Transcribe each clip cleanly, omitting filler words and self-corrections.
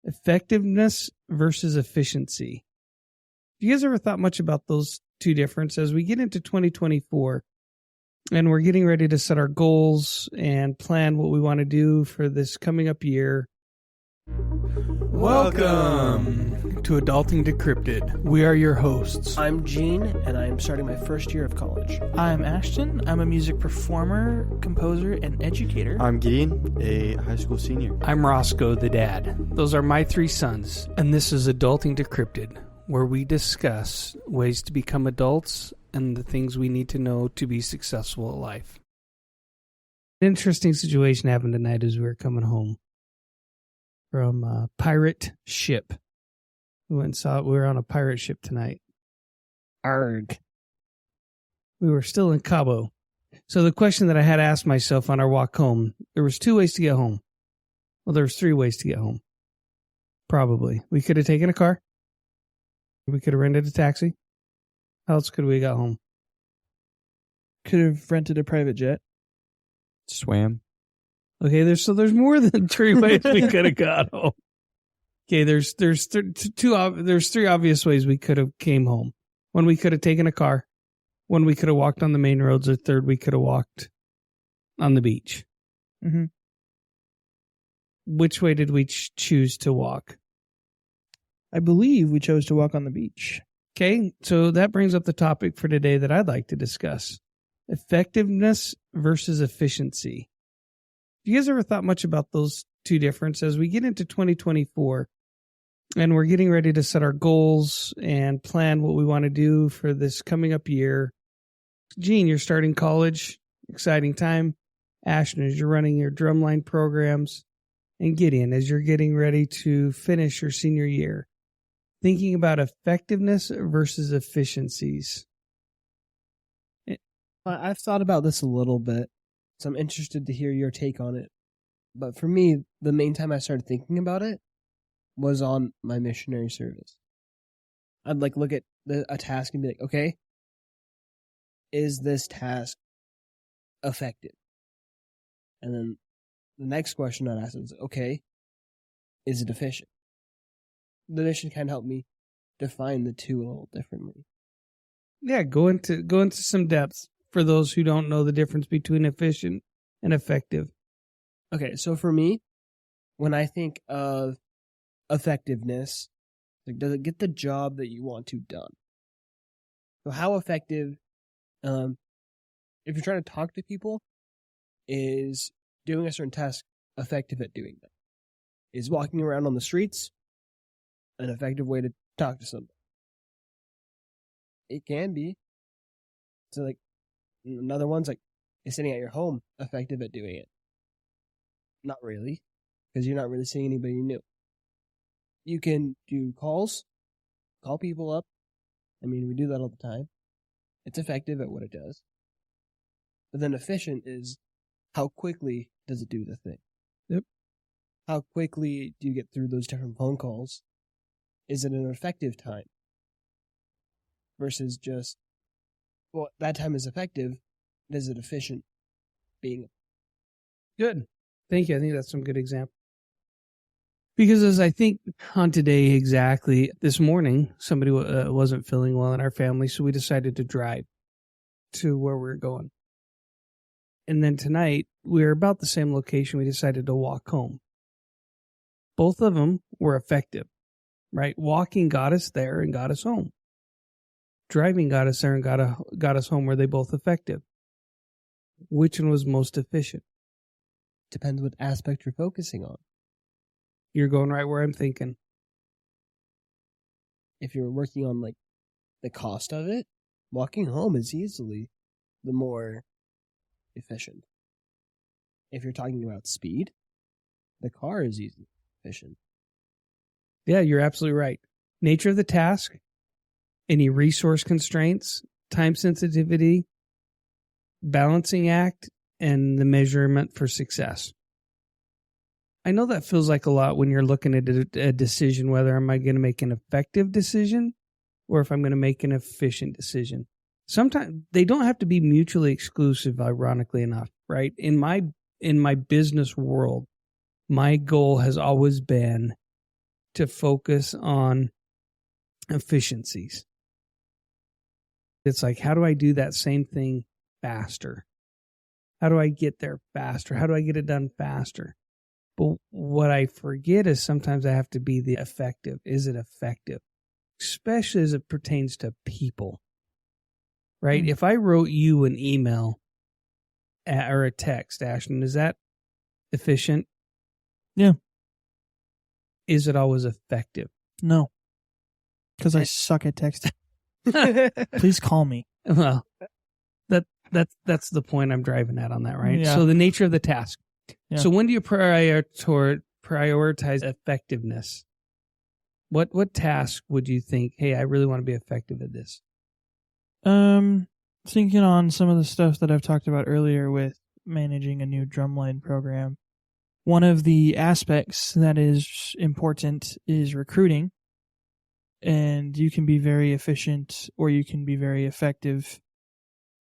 Effectiveness versus efficiency. Have you guys ever thought much about those two differences? As we get into 2024 and we're getting ready to set our goals and plan what we want to do for this coming up year. Welcome to Adulting Decrypted. We are your hosts. I'm Gene, and I am starting my first year of college. I'm Ashton. I'm a music performer, composer, and educator. I'm Gideon, a high school senior. I'm Roscoe, the dad. Those are my three sons, and this is Adulting Decrypted, where we discuss ways to become adults and the things we need to know to be successful at life. An interesting situation happened tonight as we were coming home from a pirate ship. We went and saw it. We were on a pirate ship tonight. Arg. We were still in Cabo. So the question that I had asked myself on our walk home, there was two ways to get home. Well, there was three ways to get home. Probably. We could have taken a car. We could have rented a taxi. How else could we have got home? Could have rented a private jet. Swam. Okay, there's more than three ways we could have got home. Okay, there's three obvious ways we could have came home. One, we could have taken a car. One, we could have walked on the main roads. Or third, we could have walked on the beach. Mm-hmm. Which way did we choose to walk? I believe we chose to walk on the beach. Okay, so that brings up the topic for today that I'd like to discuss. Effectiveness versus efficiency. Have you guys ever thought much about those two differences? As we get into 2024 and we're getting ready to set our goals and plan what we want to do for this coming up year. Gene, you're starting college. Exciting time. Ashton, as you're running your drumline programs. And Gideon, as you're getting ready to finish your senior year. Thinking about effectiveness versus efficiencies. I've thought about this a little bit, so I'm interested to hear your take on it. But for me, the main time I started thinking about it was on my missionary service. I'd look at a task and be like, okay, is this task effective? And then the next question I'd ask is, okay, is it efficient? The mission kind of helped me define the two a little differently. Yeah, go into some depth for those who don't know the difference between efficient and effective. Okay, so for me, when I think of effectiveness, does it get the job that you want to done? So how effective, if you're trying to talk to people, is doing a certain task effective at doing that? Is walking around on the streets an effective way to talk to somebody? It can be. So another one's is sitting at your home effective at doing it? Not really, because you're not really seeing anybody new. You can do calls, call people up. I mean, we do that all the time. It's effective at what it does. But then efficient is how quickly does it do the thing? Yep. How quickly do you get through those different phone calls? Is it an effective time? Versus just, well, that time is effective. Is it efficient being? Good. Thank you. I think that's some good example. Because as I think on today exactly, this morning, somebody wasn't feeling well in our family, so we decided to drive to where we were going. And then tonight, we were about the same location. We decided to walk home. Both of them were effective, right? Walking got us there and got us home. Driving got us there and got us home. Were they both effective? Which one was most efficient? Depends what aspect you're focusing on. You're going right where I'm thinking. If you're working on the cost of it, walking home is easily the more efficient. If you're talking about speed, the car is easily efficient. Yeah, you're absolutely right. Nature of the task, any resource constraints, time sensitivity, balancing act, and the measurement for success. I know that feels like a lot when you're looking at a decision, whether am I going to make an effective decision or if I'm going to make an efficient decision. Sometimes they don't have to be mutually exclusive, ironically enough, right? In my business world, my goal has always been to focus on efficiencies. It's like, how do I do that same thing faster? How do I get there faster? How do I get it done faster? But what I forget is sometimes I have to be the effective. Is it effective? Especially as it pertains to people, right? If I wrote you an email or a text, Ashton, is that efficient? Yeah. Is it always effective? No. Because I suck at texting. Please call me. Well, that's the point I'm driving at on that, right? Yeah. So the nature of the task. Yeah. So when do you prioritize effectiveness? What task would you think, hey, I really want to be effective at this? Thinking on some of the stuff that I've talked about earlier with managing a new drumline program, one of the aspects that is important is recruiting. And you can be very efficient or you can be very effective.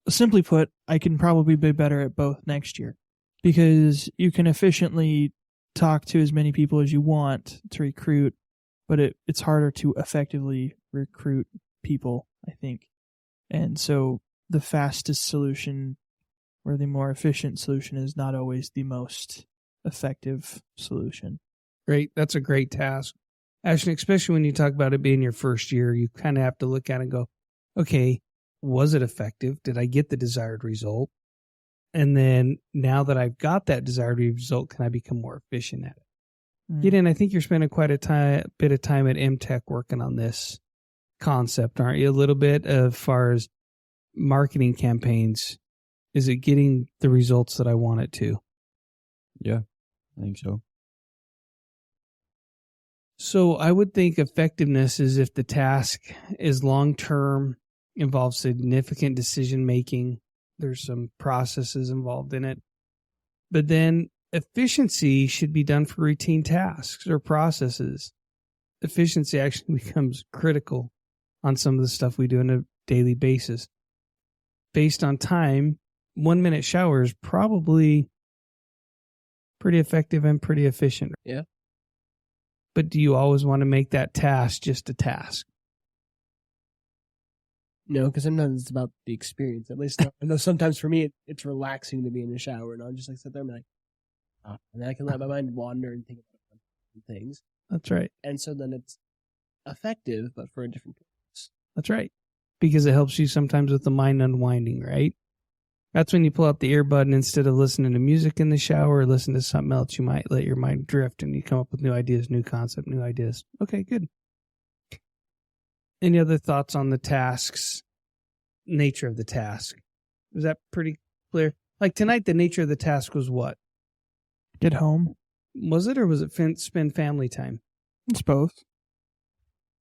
Simply put, I can probably be better at both next year because you can efficiently talk to as many people as you want to recruit, but it's harder to effectively recruit people, I think. And so the fastest solution or the more efficient solution is not always the most effective solution. Great. That's a great task. Ashton, especially when you talk about it being your first year, you kind of have to look at it and go, okay, was it effective? Did I get the desired result? And then now that I've got that desired result, can I become more efficient at it? Gideon, I think you're spending quite a bit of time at MTech working on this concept, aren't you? A little bit as far as marketing campaigns. Is it getting the results that I want it to? Yeah, I think so. So I would think effectiveness is if the task is long-term, involves significant decision-making, there's some processes involved in it. But then efficiency should be done for routine tasks or processes. Efficiency actually becomes critical on some of the stuff we do on a daily basis. Based on time, 1 minute shower is probably pretty effective and pretty efficient. Yeah. But do you always want to make that task just a task? No, because sometimes it's about the experience. At least I know sometimes for me, it's relaxing to be in the shower, and I'll just like sit there and be like, and then I can let my mind wander and think about things. That's right. And so then it's effective, but for a different purpose. That's right. Because it helps you sometimes with the mind unwinding, right? That's when you pull out the earbud and instead of listening to music in the shower or listen to something else, you might let your mind drift and you come up with new ideas, new concept, new ideas. Okay, good. Any other thoughts on the tasks, nature of the task? Was that pretty clear? Like tonight, the nature of the task was what? Get home. Was it, or was it spend family time? It's both.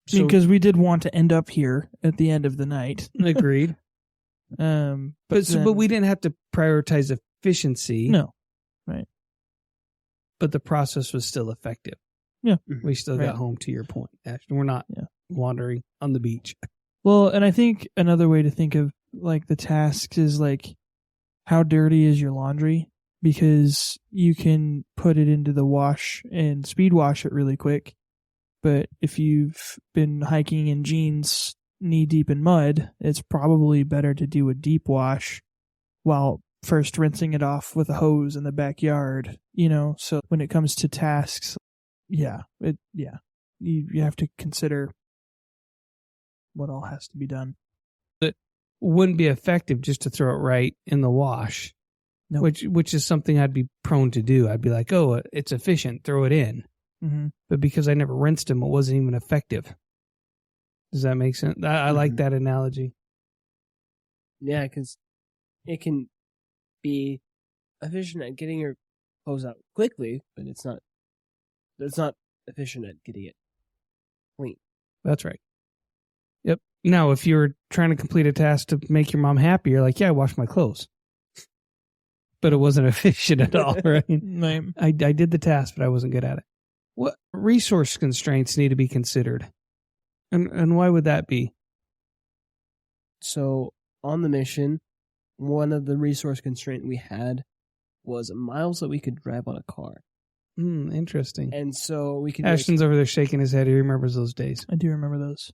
So, Because we did want to end up here at the end of the night. agreed. But we didn't have to prioritize efficiency. No. Right. But the process was still effective. Yeah. We still got home, to your point, Ashton. We're not wandering on the beach. Well, and I think another way to think of like the tasks is like, how dirty is your laundry? Because you can put it into the wash and speed wash it really quick. But if you've been hiking in jeans knee deep in mud, it's probably better to do a deep wash while first rinsing it off with a hose in the backyard, So when it comes to tasks, you have to consider what all has to be done. It wouldn't be effective just to throw it right in the wash, which is something I'd be prone to do. I'd be like, oh, it's efficient, throw it in. Mm-hmm. But because I never rinsed them, it wasn't even effective. Does that make sense? I like that analogy. Yeah, because it can be efficient at getting your clothes out quickly, but it's not efficient at getting it clean. That's right. Yep. Now, if you were trying to complete a task to make your mom happy, you're like, yeah, I washed my clothes. But it wasn't efficient at all, right? I did the task, but I wasn't good at it. What resource constraints need to be considered? And why would that be? So on the mission, one of the resource constraints we had was miles that we could drive on a car. Interesting. And so we can. Ashton's over there shaking his head. He remembers those days. I do remember those.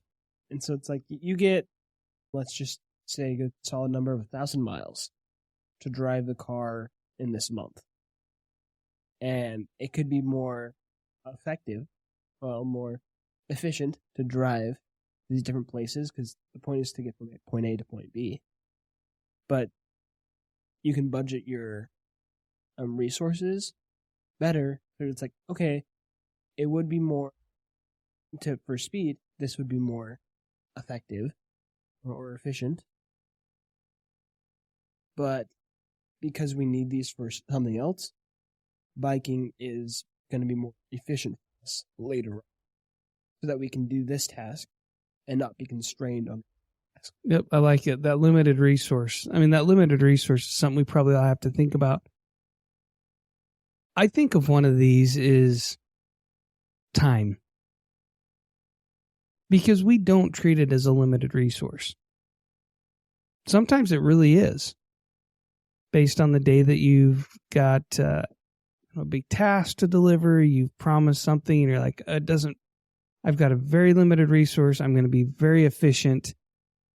And so it's like you get, let's just say, a solid number of 1,000 miles to drive the car in this month. And it could be more effective, more efficient to drive these different places, because the point is to get from point A to point B. But you can budget your resources better. So it's like, okay, it would be more for speed. This would be more effective or efficient. But because we need these for something else, biking is going to be more efficient for us later on, so that we can do this task and not be constrained on the task. Yep, I like it. That limited resource. I mean, that limited resource is something we probably all have to think about. I think of one of these is time. Because we don't treat it as a limited resource. Sometimes it really is. Based on the day that you've got a big task to deliver, you've promised something, and you're like, I've got a very limited resource. I'm going to be very efficient.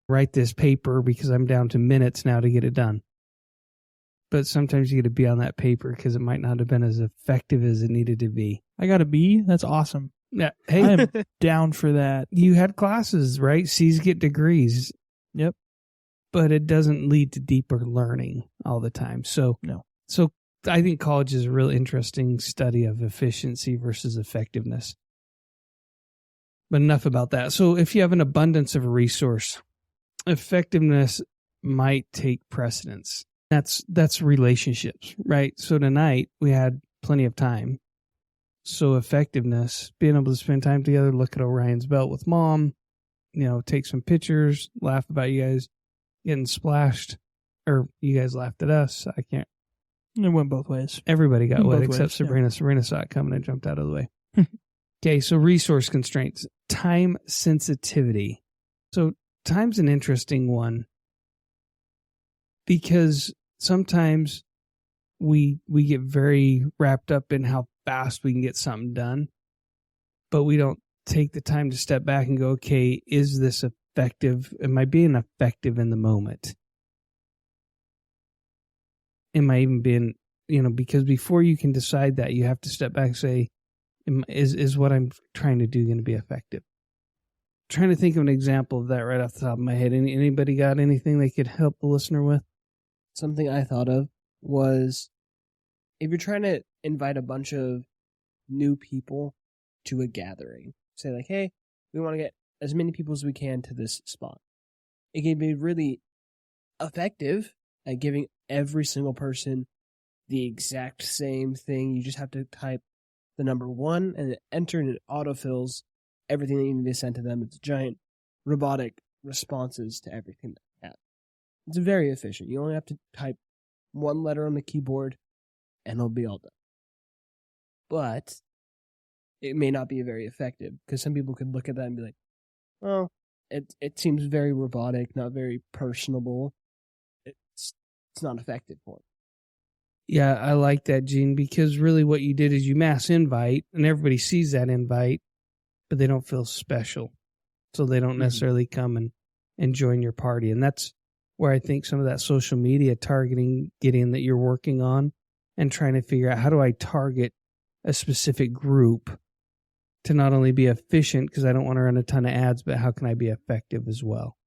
Write this paper because I'm down to minutes now to get it done. But sometimes you get to be on that paper because it might not have been as effective as it needed to be. I got a B. That's awesome. Yeah. Hey, I'm down for that. You had classes, right? C's get degrees. Yep. But it doesn't lead to deeper learning all the time. So, No. So I think college is a real interesting study of efficiency versus effectiveness. But enough about that. So if you have an abundance of a resource, effectiveness might take precedence. That's relationships, right? So tonight we had plenty of time. So effectiveness, being able to spend time together, look at Orion's belt with mom, take some pictures, laugh about you guys getting splashed, or you guys laughed at us. I can't. It went both ways. Everybody got wet except ways, Sabrina. Yeah. Sabrina saw it coming and jumped out of the way. Okay, so resource constraints, time sensitivity. So time's an interesting one because sometimes we get very wrapped up in how fast we can get something done, but we don't take the time to step back and go, okay, is this effective? Am I being effective in the moment? Am I even being, because before you can decide that, you have to step back and say, is what I'm trying to do going to be effective? I'm trying to think of an example of that right off the top of my head. Anybody got anything they could help the listener with? Something I thought of was, if you're trying to invite a bunch of new people to a gathering, say like, hey, we want to get as many people as we can to this spot. It can be really effective at giving every single person the exact same thing. You just have to type the number 1 and enter, and it autofills everything that you need to send to them. It's giant robotic responses to everything that you have. It's very efficient. You only have to type one letter on the keyboard and it'll be all done. But it may not be very effective because some people could look at that and be like, well, it seems very robotic, not very personable. It's not effective for it. Yeah, I like that, Gene, because really what you did is you mass invite, and everybody sees that invite, but they don't feel special. So they don't necessarily come and join your party. And that's where I think some of that social media targeting, Gideon, that you're working on and trying to figure out, how do I target a specific group to not only be efficient, because I don't want to run a ton of ads, but how can I be effective as well?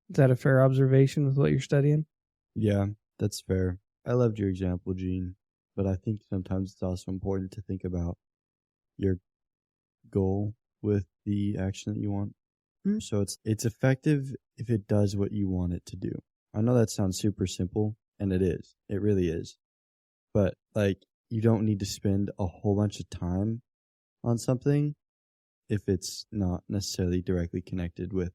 Is that a fair observation with what you're studying? Yeah, that's fair. I loved your example, Gene, but I think sometimes it's also important to think about your goal with the action that you want. So it's effective if it does what you want it to do. I know that sounds super simple, and it is. It really is. But you don't need to spend a whole bunch of time on something if it's not necessarily directly connected with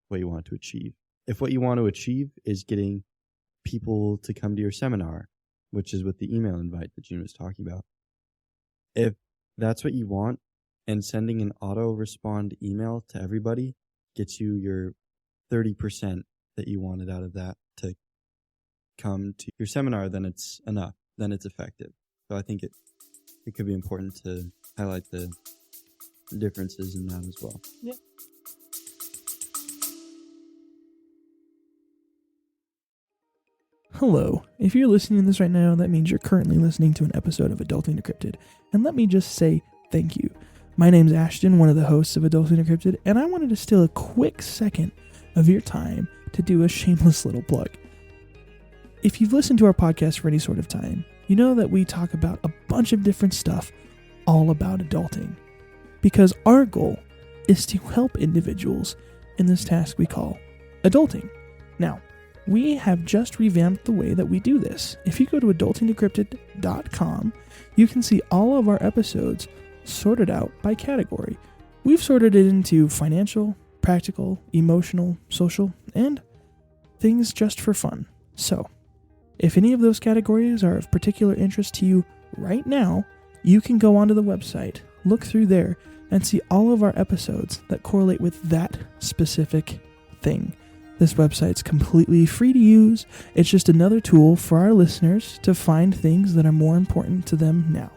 what you want to achieve. If what you want to achieve is getting people to come to your seminar, which is what the email invite that Gene was talking about, if that's what you want, and sending an auto-respond email to everybody gets you your 30% that you wanted out of that to come to your seminar, then it's enough. Then it's effective. So I think it could be important to highlight the differences in that as well. Yeah. Hello. If you're listening to this right now, that means you're currently listening to an episode of Adulting Decrypted. And let me just say thank you. My name's Ashton, one of the hosts of Adulting Decrypted, and I wanted to steal a quick second of your time to do a shameless little plug. If you've listened to our podcast for any sort of time, you know that we talk about a bunch of different stuff all about adulting. Because our goal is to help individuals in this task we call adulting. Now, we have just revamped the way that we do this. If you go to adultingdecrypted.com, you can see all of our episodes sorted out by category. We've sorted it into financial, practical, emotional, social, and things just for fun. So, if any of those categories are of particular interest to you right now, you can go onto the website, look through there, and see all of our episodes that correlate with that specific thing. This website's completely free to use. It's just another tool for our listeners to find things that are more important to them now.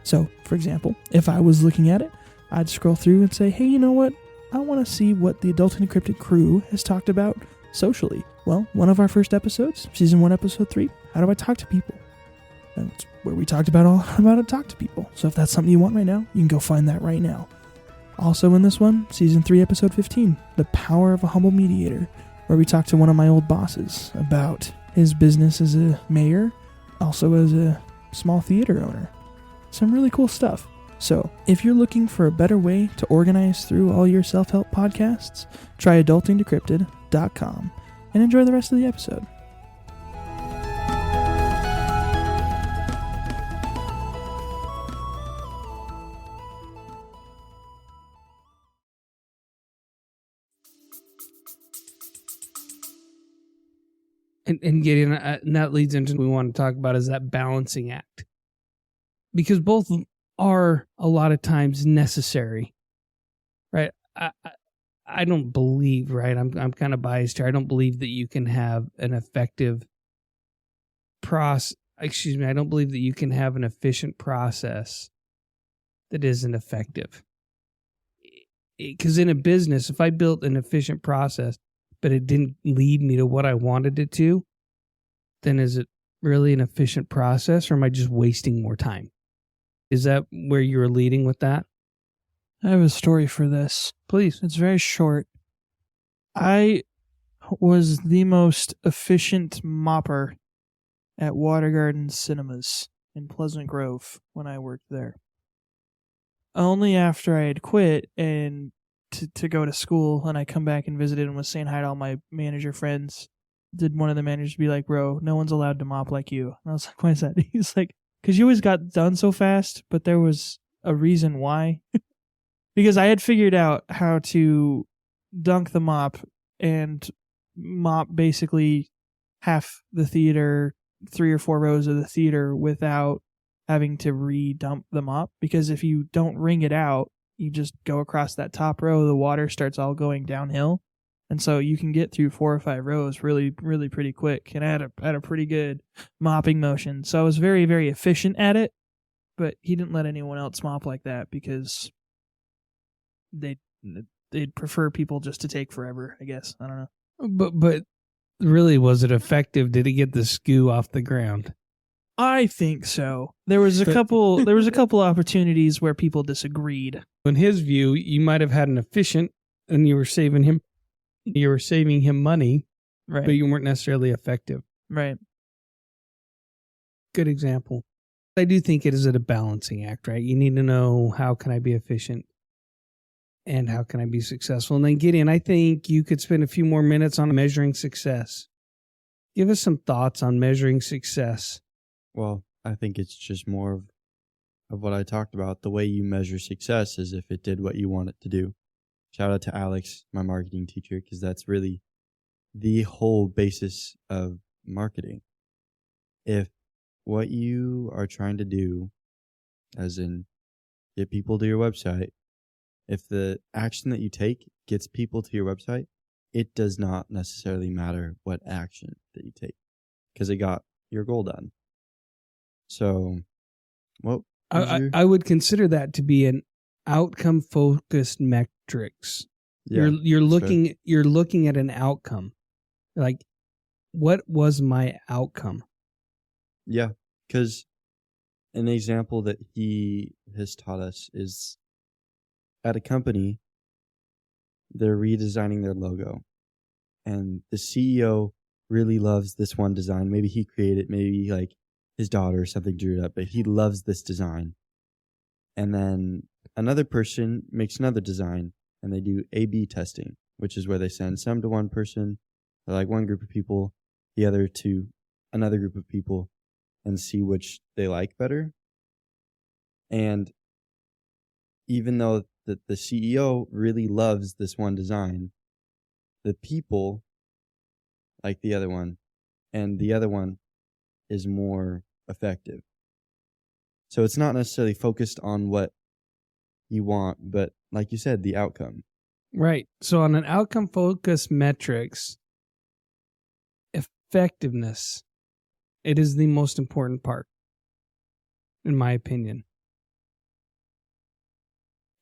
So, for example, if I was looking at it, I'd scroll through and say, hey, you know what? I want to see what the Adulting Decrypted crew has talked about socially. Well, one of our first episodes, Season 1, Episode 3, How Do I Talk to People? That's where we talked about all about how to talk to people. So if that's something you want right now, you can go find that right now. Also in this one, Season 3, Episode 15, The Power of a Humble Mediator, where we talked to one of my old bosses about his business as a mayor, also as a small theater owner. Some really cool stuff. So, if you're looking for a better way to organize through all your self-help podcasts, try adultingdecrypted.com and enjoy the rest of the episode. And getting and that leads into what we want to talk about is that balancing act, because both are a lot of times necessary, right? I don't believe, right? I'm kind of biased here. I don't believe that you can have an effective I don't believe that you can have an efficient process that isn't effective. Because in a business, if I built an efficient process, but it didn't lead me to what I wanted it to, then is it really an efficient process, or am I just wasting more time? Is that where you're leading with that? I have a story for this. Please. It's very short. I was the most efficient mopper at Water Garden Cinemas in Pleasant Grove when I worked there. Only after I had quit and to go to school, and I come back and visited and was saying hi to all my manager friends, did one of the managers be like, bro, no one's allowed to mop like you. And I was like, why is that? He's like, because you always got done so fast, but there was a reason why. Because I had figured out how to dunk the mop and mop basically half the theater, 3 or 4 rows of the theater without having to re-dump the mop. Because if you don't wring it out, you just go across that top row, the water starts all going downhill. And so you can get through 4 or 5 rows really, really pretty quick. And I had a pretty good mopping motion. So I was very, very efficient at it. But he didn't let anyone else mop like that because they'd prefer people just to take forever, I guess. I don't know. But really, was it effective? Did it get the SKU off the ground? I think so. There was a couple opportunities where people disagreed. In his view, you might have had an efficient, and you were saving him money, Right. but you weren't necessarily effective. Right. Good example. I do think it is a balancing act, right? You need to know, how can I be efficient and how can I be successful? And then Gideon, I think you could spend a few more minutes on measuring success. Give us some thoughts on measuring success. Well, I think it's just more of what I talked about. The way you measure success is if it did what you want it to do. Shout out to Alex, my marketing teacher, because that's really the whole basis of marketing. If what you are trying to do, as in get people to your website, if the action that you take gets people to your website, it does not necessarily matter what action that you take because it got your goal done. So What was your... I would consider that to be an outcome focused metrics. Yeah, you're that's fair. looking at an outcome. Like, what was my outcome? Yeah, because an example that he has taught us is at a company, they're redesigning their logo. And the CEO really loves this one design. Maybe he created it, maybe like his daughter or something drew it up, but he loves this design. And then another person makes another design, and they do A/B testing, which is where they send some to one person, or like one group of people, the other to another group of people, and see which they like better. And even though the CEO really loves this one design, the people like the other one, and the other one is more effective. So it's not necessarily focused on what you want, but like you said, the outcome. Right. So on an outcome focused metrics, effectiveness, it is the most important part, in my opinion.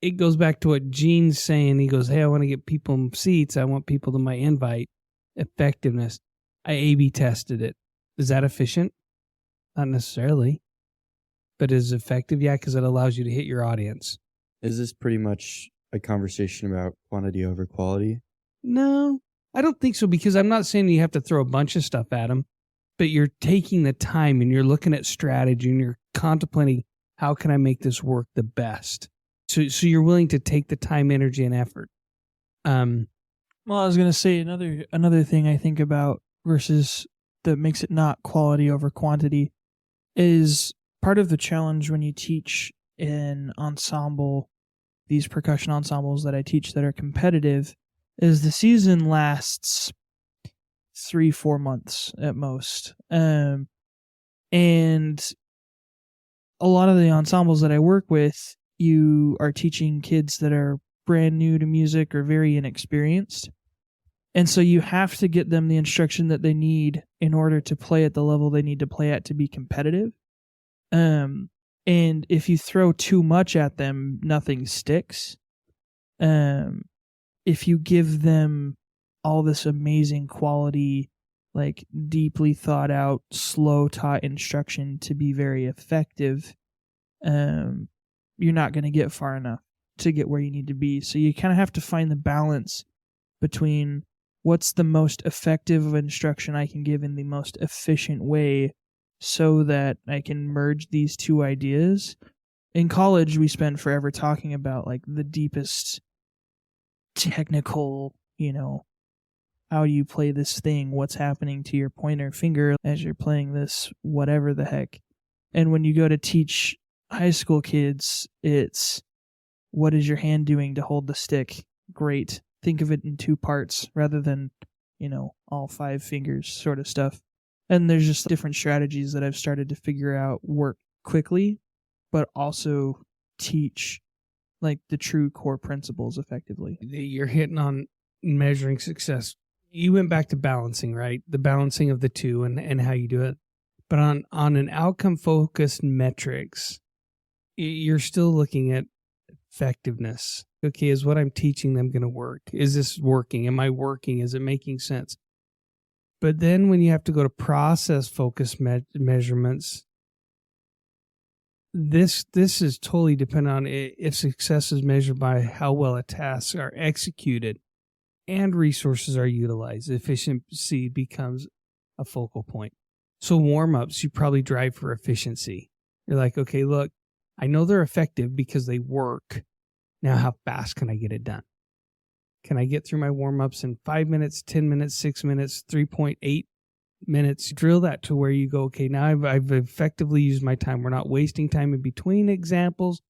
It goes back to what Gene's saying. He goes, hey, I want to get people seats. I want people to my invite. Effectiveness. I A/B tested it. Is that efficient? Not necessarily. But is it effective? Yeah, because it allows you to hit your audience. Is this pretty much a conversation about quantity over quality? No, I don't think so, because I'm not saying you have to throw a bunch of stuff at them, but you're taking the time and you're looking at strategy and you're contemplating, how can I make this work the best? So you're willing to take the time, energy, and effort. Well, I was going to say another thing I think about versus that makes it not quality over quantity is part of the challenge when you teach an ensemble, these percussion ensembles that I teach that are competitive, is the season lasts 3-4 months at most. And a lot of the ensembles that I work with, you are teaching kids that are brand new to music or very inexperienced. And so you have to get them the instruction that they need in order to play at the level they need to play at to be competitive. And if you throw too much at them, nothing sticks. If you give them all this amazing quality, like deeply thought out, slow taught instruction to be very effective, you're not going to get far enough to get where you need to be. So you kind of have to find the balance between what's the most effective instruction I can give in the most efficient way so that I can merge these two ideas. In college, we spend forever talking about like the deepest technical, how do you play this thing? What's happening to your pointer finger as you're playing this, whatever the heck. And when you go to teach high school kids, it's what is your hand doing to hold the stick? Great. Think of it in 2 parts rather than, all 5 fingers sort of stuff. And there's just different strategies that I've started to figure out work quickly, but also teach like the true core principles effectively. You're hitting on measuring success. You went back to balancing, right? The balancing of the two and how you do it. But on an outcome-focused metrics, you're still looking at effectiveness. Okay, is what I'm teaching them going to work? Is this working? Am I working? Is it making sense? But then when you have to go to process-focused measurements, this is totally dependent on if success is measured by how well a tasks are executed and resources are utilized. Efficiency becomes a focal point. So warm-ups, you probably drive for efficiency. You're like, okay, look, I know they're effective because they work. Now how fast can I get it done? Can I get through my warm-ups in 5 minutes, 10 minutes, 6 minutes, 3.8 minutes? Drill that to where you go, okay, now I've effectively used my time. We're not wasting time in between examples.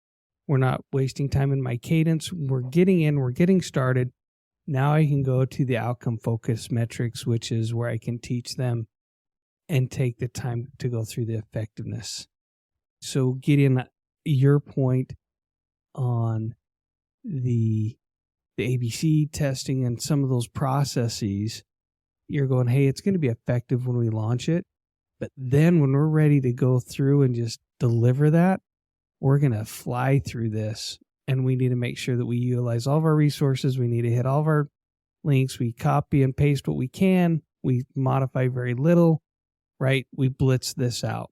We're not wasting time in my cadence. We're getting started. Now I can go to the outcome-focused metrics, which is where I can teach them and take the time to go through the effectiveness. So getting your point on the ABC testing and some of those processes, you're going, hey, it's going to be effective when we launch it. But then when we're ready to go through and just deliver that, we're going to fly through this, and we need to make sure that we utilize all of our resources. We need to hit all of our links. We copy and paste what we can. We modify very little, right? We blitz this out.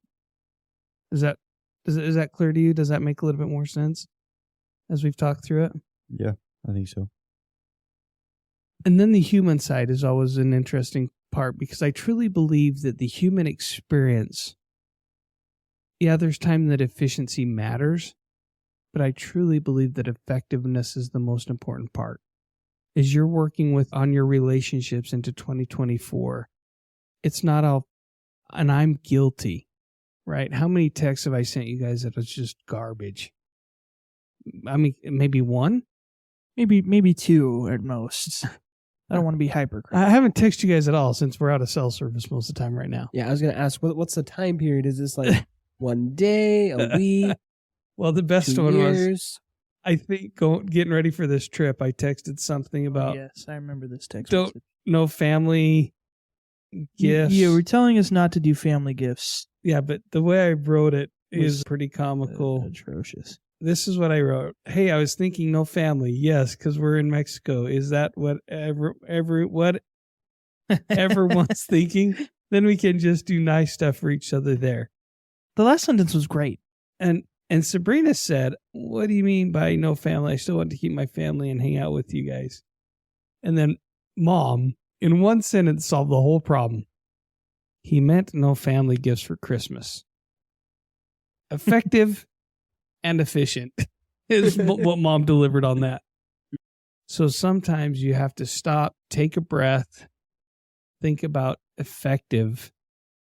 Is that clear to you? Does that make a little bit more sense as we've talked through it? Yeah, I think so. And then the human side is always an interesting part, because I truly believe that the human experience, there's time that efficiency matters, but I truly believe that effectiveness is the most important part. As you're working on your relationships into 2024, it's not all, and I'm guilty, right? How many texts have I sent you guys that was just garbage? I mean, maybe one? Maybe two at most. I don't want to be hypercritical. I haven't texted you guys at all since we're out of cell service most of the time right now. Yeah, I was going to ask, what's the time period? Is this like 1 day, a week? Well, the best 2 one years? was, I think, getting ready for this trip, I texted something about Yes, I remember this text. no family gifts. You were telling us not to do family gifts. Yeah, but the way I wrote it is pretty comical. Atrocious. This is what I wrote. Hey, I was thinking no family. Yes, because we're in Mexico. Is that what everyone's thinking? Then we can just do nice stuff for each other there. The last sentence was great. And Sabrina said, what do you mean by no family? I still want to keep my family and hang out with you guys. And then Mom, in one sentence, solved the whole problem. He meant no family gifts for Christmas. Effective and efficient is what Mom delivered on that. So sometimes you have to stop, take a breath, think about effective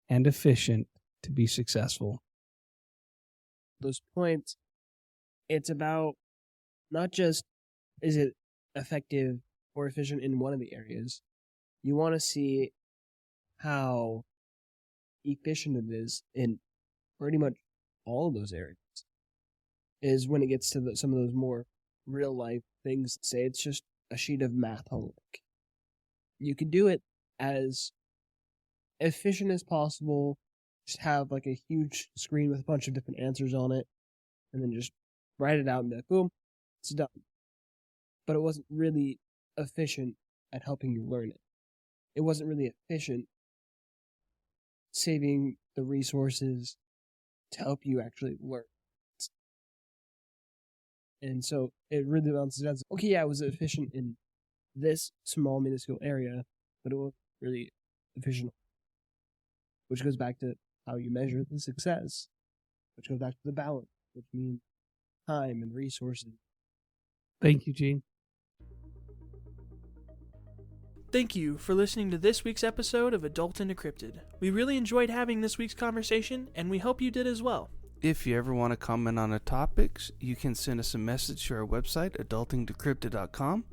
and efficient to be successful. Those points, it's about not just is it effective or efficient in one of the areas. You want to see how efficient it is in pretty much all of those areas. Is when it gets to some of those more real life things. Say it's just a sheet of math homework. You could do it as efficient as possible. Just have like a huge screen with a bunch of different answers on it, and then just write it out and be like, boom, it's done. But it wasn't really efficient at helping you learn it. It wasn't really efficient saving the resources to help you actually learn. And so it really balances out. Okay, yeah, it was efficient in this small, minuscule area, but it wasn't really efficient. Which goes back to how you measure the success, which goes back to the balance, which means time and resources. Thank you, Gene. Thank you for listening to this week's episode of Adult and Decrypted. We really enjoyed having this week's conversation, and we hope you did as well. If you ever want to comment on the topics, you can send us a message to our website, adultingdecrypted.com,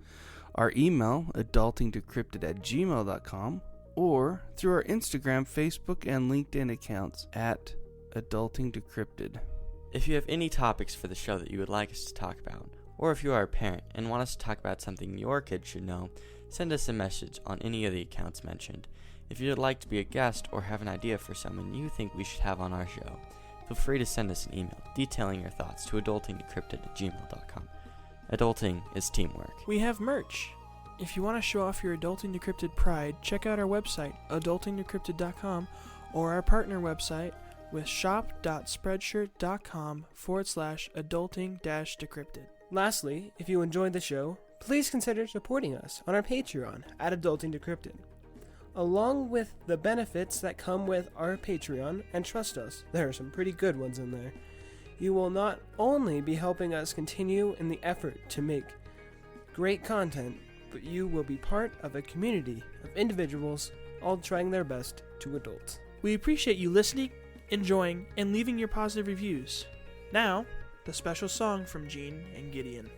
our email, adultingdecrypted@gmail.com, or through our Instagram, Facebook, and LinkedIn accounts at adultingdecrypted. If you have any topics for the show that you would like us to talk about, or if you are a parent and want us to talk about something your kids should know, send us a message on any of the accounts mentioned. If you would like to be a guest or have an idea for someone you think we should have on our show, feel free to send us an email detailing your thoughts to adultingdecrypted@gmail.com. Adulting is teamwork. We have merch. If you want to show off your Adulting Decrypted pride, check out our website, adultingdecrypted.com, or our partner website with shop.spreadshirt.com/adulting-decrypted. Lastly, if you enjoyed the show, please consider supporting us on our Patreon at Adulting Decrypted. Along with the benefits that come with our Patreon, and trust us, there are some pretty good ones in there, you will not only be helping us continue in the effort to make great content, but you will be part of a community of individuals all trying their best to adult. We appreciate you listening, enjoying, and leaving your positive reviews. Now, the special song from Gene and Gideon.